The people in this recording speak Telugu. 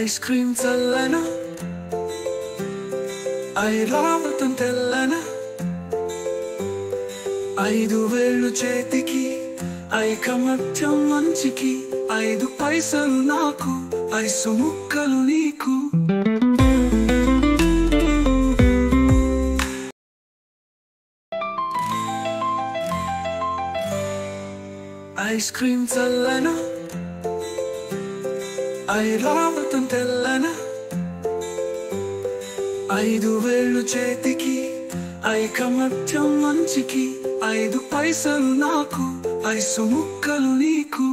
ఐస్ క్రీమ్ చల్లన ఐరావతం తెల్లన 5,000 చేతికి ఐకమత్యం మంచికి 5 పైసలు నాకు 5 ముక్కలు నీకు. ఐస్ క్రీమ్ చల్లన ఐరావతం తెల్లన 5,000 చేతికి ఐకమత్యం మంచికి 5 పైసలు నాకు 5 ముక్కలు నీకు.